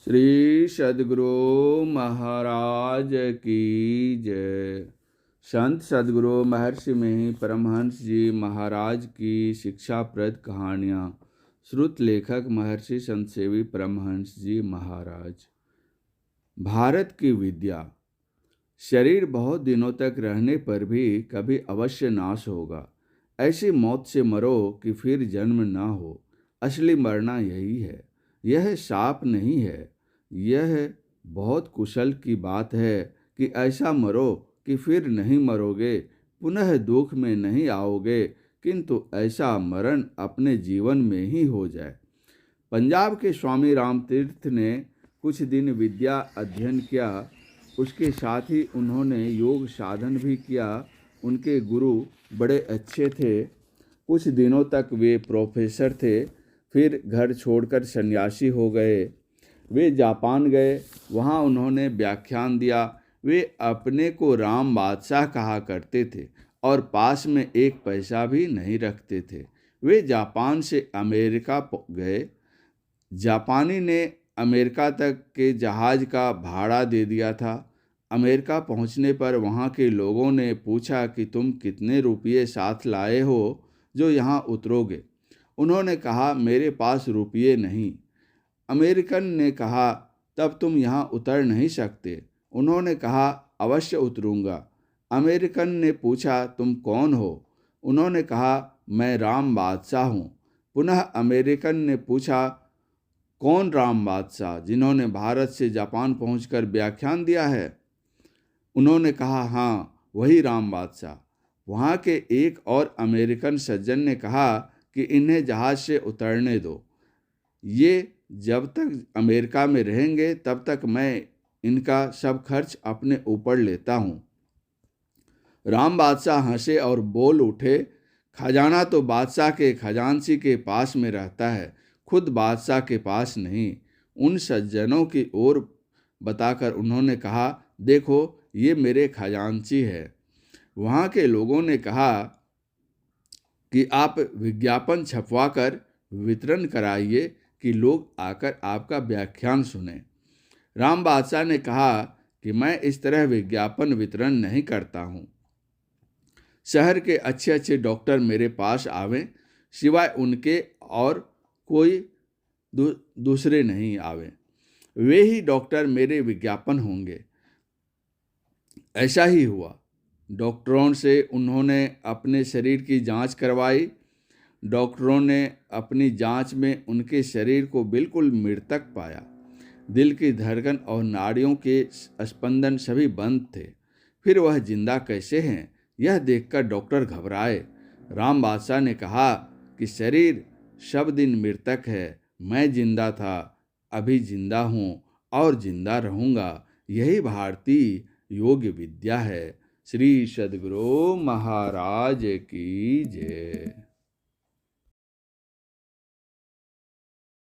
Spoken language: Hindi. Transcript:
श्री सद्गुरु महाराज की जय। संत सद्गुरु महर्षि में परमहंस जी महाराज की शिक्षाप्रद कहानियाँ। श्रुत लेखक महर्षि संत सेवी परमहंस जी महाराज। भारत की विद्या। शरीर बहुत दिनों तक रहने पर भी कभी अवश्य नाश होगा। ऐसी मौत से मरो कि फिर जन्म ना हो। असली मरना यही है। यह शाप नहीं है। यह बहुत कुशल की बात है कि ऐसा मरो कि फिर नहीं मरोगे, पुनः दुख में नहीं आओगे, किंतु ऐसा मरण अपने जीवन में ही हो जाए। पंजाब के स्वामी राम तीर्थ ने कुछ दिन विद्या अध्ययन किया। उसके साथ ही उन्होंने योग साधन भी किया। उनके गुरु बड़े अच्छे थे। कुछ दिनों तक वे प्रोफेसर थे, फिर घर छोड़कर सन्यासी हो गए। वे जापान गए, वहाँ उन्होंने व्याख्यान दिया। वे अपने को राम बादशाह कहा करते थे और पास में एक पैसा भी नहीं रखते थे। वे जापान से अमेरिका गए। जापानी ने अमेरिका तक के जहाज़ का भाड़ा दे दिया था। अमेरिका पहुंचने पर वहां के लोगों ने पूछा कि तुम कितने रुपये साथ लाए हो जो यहाँ उतरोगे। उन्होंने कहा, मेरे पास रुपये नहीं। अमेरिकन ने कहा, तब तुम यहाँ उतर नहीं सकते। उन्होंने कहा, अवश्य उतरूंगा। अमेरिकन ने पूछा, तुम कौन हो? उन्होंने कहा, मैं राम बादशाह हूँ। पुनः अमेरिकन ने पूछा, कौन राम बादशाह जिन्होंने भारत से जापान पहुंचकर व्याख्यान दिया है? उन्होंने कहा, हाँ, वही राम बादशाह। वहाँ के एक और अमेरिकन सज्जन ने कहा कि इन्हें जहाज़ से उतरने दो। ये जब तक अमेरिका में रहेंगे तब तक मैं इनका सब खर्च अपने ऊपर लेता हूँ। राम बादशाह हंसे और बोल उठे, खजाना तो बादशाह के खजांची के पास में रहता है, खुद बादशाह के पास नहीं। उन सज्जनों की ओर बताकर उन्होंने कहा, देखो, ये मेरे खजांची है। वहाँ के लोगों ने कहा कि आप विज्ञापन छपवाकर वितरण कराइए कि लोग आकर आपका व्याख्यान सुने। राम बादशाह ने कहा कि मैं इस तरह विज्ञापन वितरण नहीं करता हूँ। शहर के अच्छे अच्छे डॉक्टर मेरे पास आवें, सिवाय उनके और कोई दूसरे नहीं आवे। वे ही डॉक्टर मेरे विज्ञापन होंगे। ऐसा ही हुआ। डॉक्टरों से उन्होंने अपने शरीर की जांच करवाई। डॉक्टरों ने अपनी जांच में उनके शरीर को बिल्कुल मृतक पाया। दिल की धड़कन और नाड़ियों के स्पंदन सभी बंद थे। फिर वह जिंदा कैसे हैं, यह देखकर डॉक्टर घबराए। राम बादशाह ने कहा कि शरीर सब दिन मृतक है, मैं जिंदा था, अभी जिंदा हूँ और जिंदा रहूँगा। यही भारतीय योग विद्या है। श्री सद्गुरु महाराज की जय।